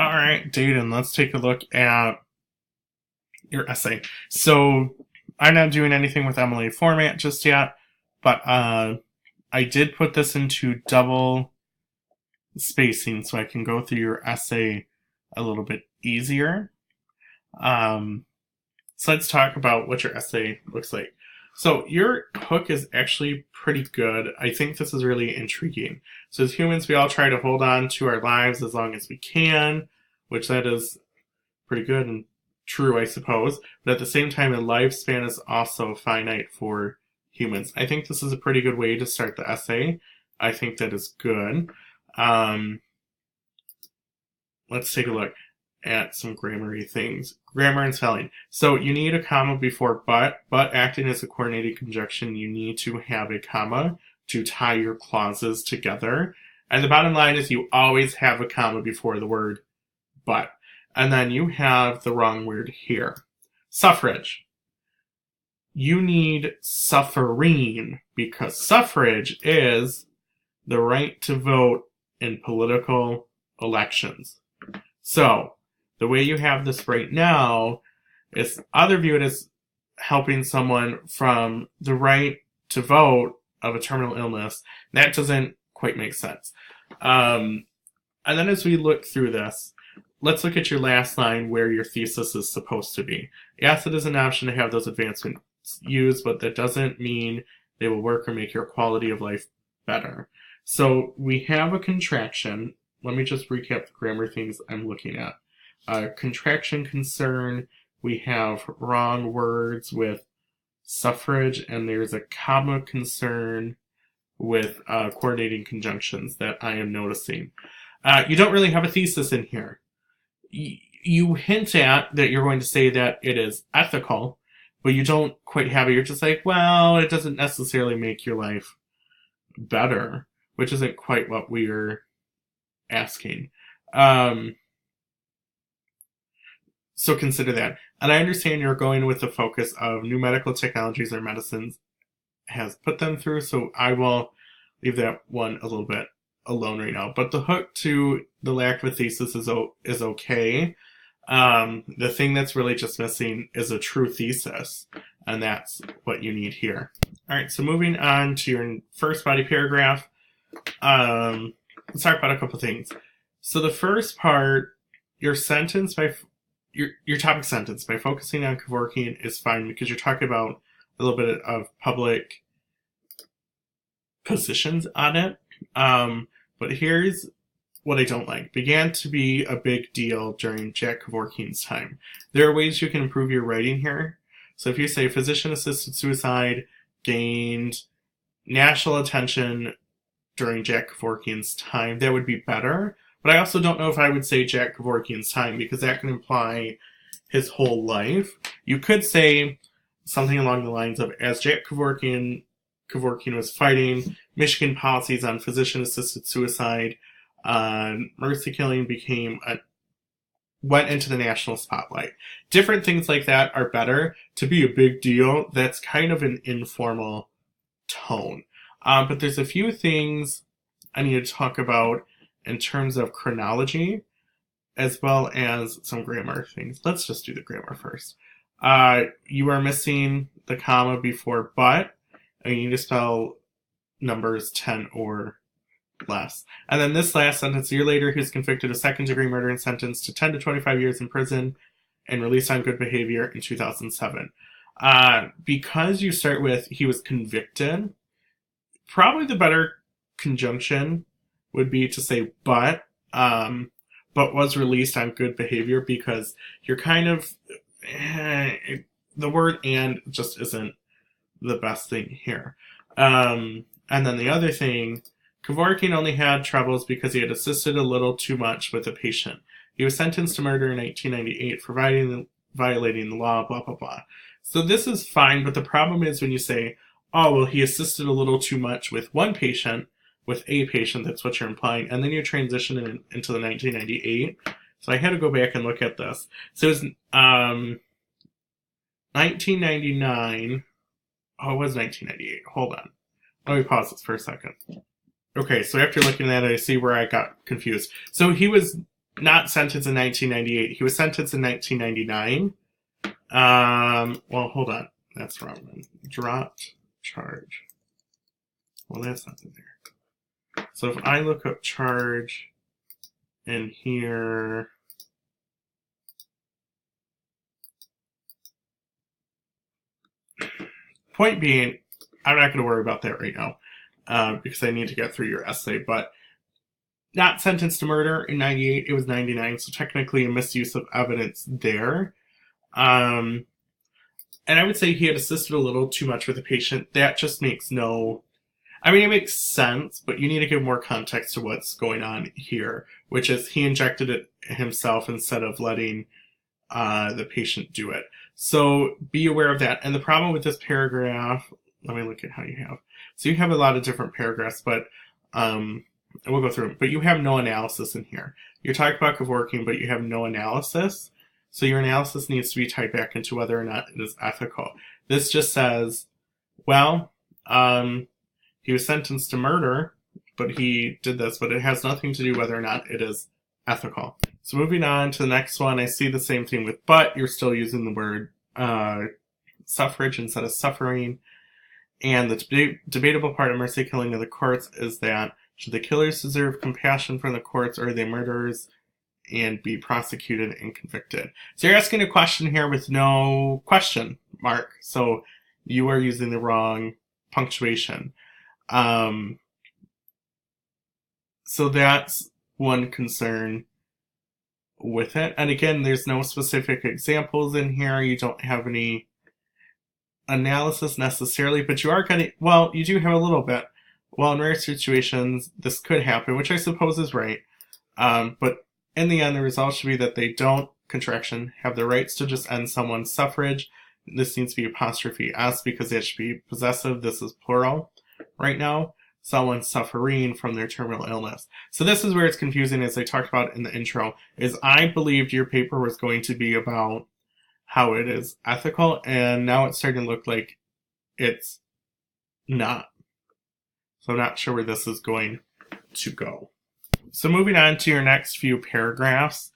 All right, Dayten, let's take a look at your essay. So I'm not doing anything with MLA format just yet, but I did put this into double spacing so I can go through your essay a little bit easier. Um, so let's talk about what your essay looks like. So your hook is actually pretty good. I think this is really intriguing. So as humans, we all try to hold on to our lives as long as we can, which that is pretty good and true, I suppose. But at the same time, the lifespan is also finite for humans. I think this is a pretty good way to start the essay. I think that is good. Let's take a look at some grammar-y things. Grammar and spelling. So you need a comma before but acting as a coordinating conjunction, you need to have a comma to tie your clauses together. And the bottom line is you always have a comma before the word but. And then you have the wrong word here. Suffrage. You need suffering because suffrage is the right to vote in political elections. So, the way you have this right now is either viewed as helping someone from the right to vote of a terminal illness. That doesn't quite make sense. And then as we look through this, let's look at your last line where your thesis is supposed to be. Yes, it is an option to have those advancements used, but that doesn't mean they will work or make your quality of life better. So we have a contraction. Let me just recap the grammar things I'm looking at. Contraction concern, we have wrong words with suffrage, and there's a comma concern with coordinating conjunctions that I am noticing. You don't really have a thesis in here. You hint at that you're going to say that it is ethical, but you don't quite have it. You're just like, well, it doesn't necessarily make your life better, which isn't quite what we're asking. So consider that. And I understand you're going with the focus of new medical technologies or medicines has put them through, so I will leave that one a little bit alone right now. But the hook to the lack of a thesis is okay. The thing that's really just missing is a true thesis, and that's what you need here. All right, so moving on to your first body paragraph, let's talk about a couple things. So the first part, your sentence your topic sentence by focusing on Kevorkian is fine because you're talking about a little bit of public positions on it. But here's what I don't like. Began to be a big deal during Jack Kevorkian's time. There are ways you can improve your writing here. So if you say physician-assisted suicide gained national attention during Jack Kevorkian's time, that would be better. But I also don't know if I would say Jack Kevorkian's time because that can imply his whole life. You could say something along the lines of, as Jack Kevorkian was fighting Michigan policies on physician-assisted suicide, mercy killing went into the national spotlight. Different things like that are better. To be a big deal, that's kind of an informal tone. But there's a few things I need to talk about in terms of chronology, as well as some grammar things. Let's just do the grammar first. You are missing the comma before but, and you need to spell numbers 10 or less. And then this last sentence, a year later, he was convicted of second-degree murder and sentenced to 10 to 25 years in prison and released on good behavior in 2007. Because you start with he was convicted, probably the better conjunction would be to say but was released on good behavior, because you're kind of the word and just isn't the best thing here. And then the other thing, Kevorkian only had troubles because he had assisted a little too much with a patient. He was sentenced to murder in 1998 for violating the law, blah, blah, blah. So this is fine, but the problem is when you say, oh, well, he assisted a little too much with one patient, with a patient, that's what you're implying, and then you transition into the 1998. So I had to go back and look at this. So it was 1999. Oh, it was 1998. Hold on. Let me pause this for a second. Okay, so after looking at it, I see where I got confused. So he was not sentenced in 1998. He was sentenced in 1999. Well, hold on. That's wrong one. Dropped charge. Well, that's not in there. So if I look up charge in here, point being, I'm not going to worry about that right now because I need to get through your essay, but not sentenced to murder in 98, it was 99, so technically a misuse of evidence there. And I would say he had assisted a little too much with the patient. That just makes no... I mean, it makes sense, but you need to give more context to what's going on here, which is he injected it himself instead of letting the patient do it. So be aware of that. And the problem with this paragraph, let me look at how you have. So you have a lot of different paragraphs, but we'll go through them. But you have no analysis in here. You're talking about Kevorkian, but you have no analysis. So your analysis needs to be tied back into whether or not it is ethical. This just says, well, he was sentenced to murder, but he did this, but it has nothing to do whether or not it is ethical. So moving on to the next one, I see the same thing with but. You're still using the word suffrage instead of suffering. And the debatable part of mercy killing of the courts is that should the killers deserve compassion from the courts or are they murderers and be prosecuted and convicted? So you're asking a question here with no question mark. So you are using the wrong punctuation. So that's one concern with it. And again, there's no specific examples in here. You don't have any analysis necessarily, but you are going to, well, you do have a little bit. Well, in rare situations, this could happen, which I suppose is right. But in the end, the result should be that they don't, contraction, have the rights to just end someone's suffrage. This needs to be apostrophe S because it should be possessive. This is plural right now. Someone suffering from their terminal illness. So this is where it's confusing, as I talked about in the intro, is I believed your paper was going to be about how it is ethical, and now it's starting to look like it's not. So I'm not sure where this is going to go. So moving on to your next few paragraphs,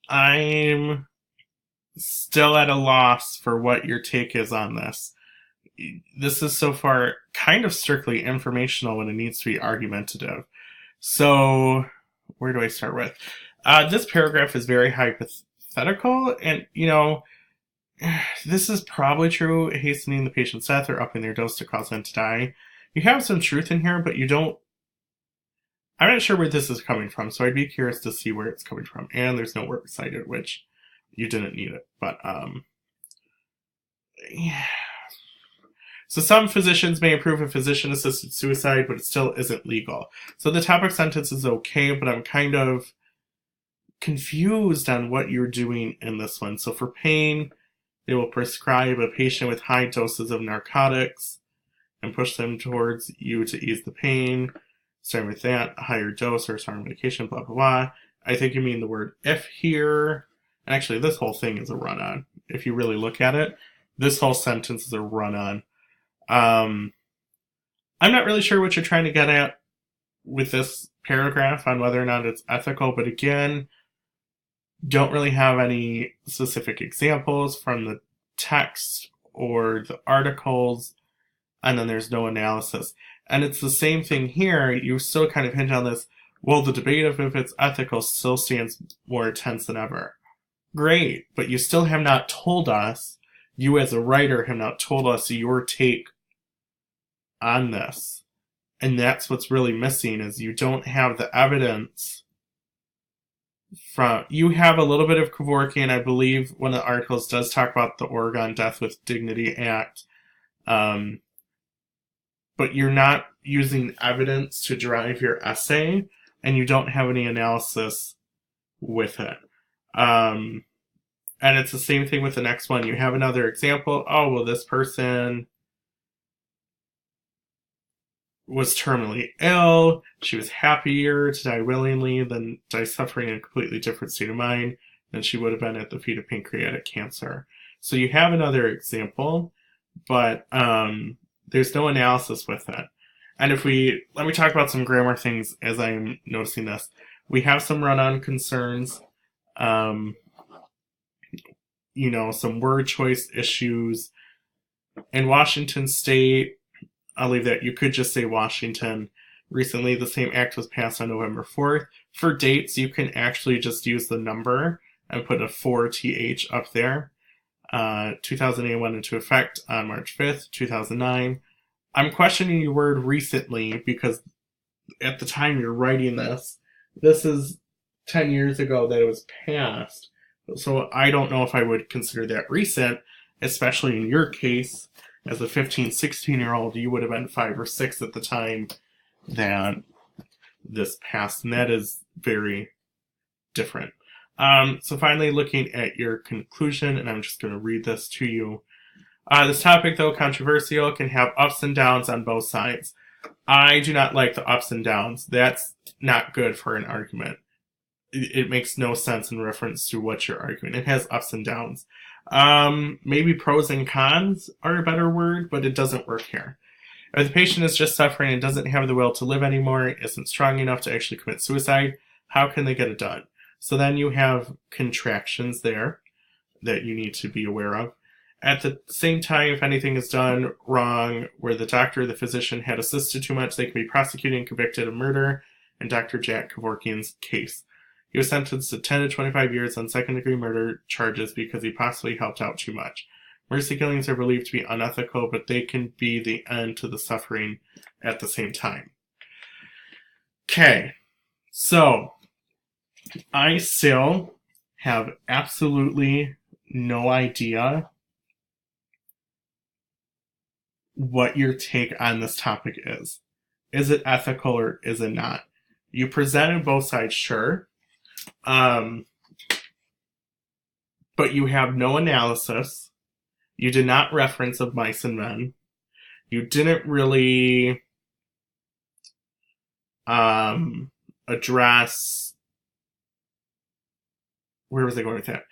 I'm still at a loss for what your take is on this. This is so far kind of strictly informational when it needs to be argumentative. So where do I start with? This paragraph is very hypothetical, and, you know, this is probably true, hastening the patient's death or upping their dose to cause them to die. You have some truth in here, but you don't... I'm not sure where this is coming from, so I'd be curious to see where it's coming from. And there's no work cited, which you didn't need it. But, yeah. So some physicians may approve of physician-assisted suicide, but it still isn't legal. So the topic sentence is okay, but I'm kind of confused on what you're doing in this one. So for pain, they will prescribe a patient with high doses of narcotics and push them towards you to ease the pain. Starting with that, a higher dose or strong medication, blah, blah, blah. I think you mean the word if here. And actually, this whole thing is a run-on. If you really look at it, this whole sentence is a run-on. I'm not really sure what you're trying to get at with this paragraph on whether or not it's ethical, but again, don't really have any specific examples from the text or the articles, and then there's no analysis. And it's the same thing here. You still kind of hint on this, well, the debate of if it's ethical still stands more tense than ever. Great, but you still have not told us, you as a writer have not told us your take on this. And that's what's really missing, is you don't have the evidence from... You have a little bit of Kevorkian. I believe one of the articles does talk about the Oregon Death with Dignity Act. But you're not using evidence to drive your essay, and you don't have any analysis with it. And it's the same thing with the next one. You have another example. Oh, well, this person was terminally ill. She was happier to die willingly than die suffering in a completely different state of mind than she would have been at the feet of pancreatic cancer. So you have another example, but there's no analysis with it. And let me talk about some grammar things as I'm noticing this. We have some run-on concerns, some word choice issues. In Washington State, I'll leave that. You could just say Washington. Recently, the same act was passed on November 4th. For dates, you can actually just use the number and put a 4th up there. 2008 went into effect on March 5th, 2009. I'm questioning your word recently because at the time you're writing this is 10 years ago that it was passed. So I don't know if I would consider that recent, especially in your case. As a 15, 16-year-old, you would have been 5 or 6 at the time that this passed, and that is very different. So finally, looking at your conclusion, and I'm just going to read this to you. This topic, though controversial, can have ups and downs on both sides. I do not like the ups and downs. That's not good for an argument. It makes no sense in reference to what you're arguing. It has ups and downs. Maybe pros and cons are a better word, but it doesn't work here. If the patient is just suffering and doesn't have the will to live anymore, isn't strong enough to actually commit suicide, how can they get it done? So then you have contractions there that you need to be aware of. At the same time, if anything is done wrong, where the doctor or the physician had assisted too much, they can be prosecuted and convicted of murder in Dr. Jack Kevorkian's case. He was sentenced to 10 to 25 years on second-degree murder charges because he possibly helped out too much. Mercy killings are believed to be unethical, but they can be the end to the suffering at the same time. Okay, so I still have absolutely no idea what your take on this topic is. Is it ethical or is it not? You presented both sides, sure. But you have no analysis. You did not reference of mice and men. You didn't really address... Where was I going with that?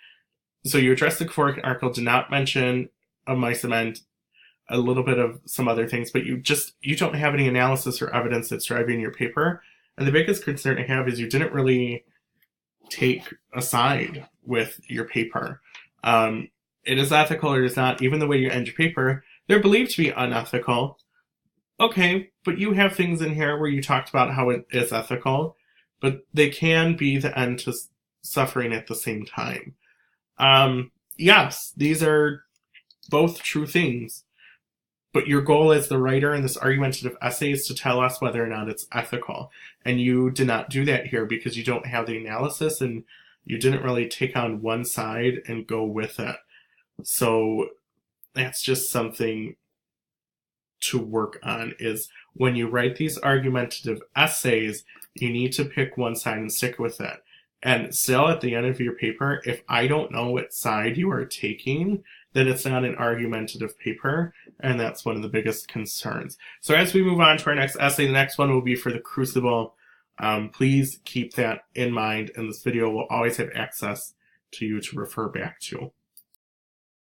So you addressed the Kevorkian article, did not mention of mice and men, a little bit of some other things, but you don't have any analysis or evidence that's driving your paper. And the biggest concern I have is you didn't really take a side with your paper. It is ethical or it is not. Even the way you end your paper, they're believed to be unethical. Okay, but you have things in here where you talked about how it is ethical, but they can be the end to suffering at the same time. Yes, these are both true things, but your goal as the writer in this argumentative essay is to tell us whether or not it's ethical. And you did not do that here because you don't have the analysis and you didn't really take on one side and go with it. So that's just something to work on, is when you write these argumentative essays, you need to pick one side and stick with it. And still, at the end of your paper, if I don't know what side you are taking, then it's not an argumentative paper, and that's one of the biggest concerns. So as we move on to our next essay, the next one will be for the Crucible. Please keep that in mind, and this video will always have access to you to refer back to.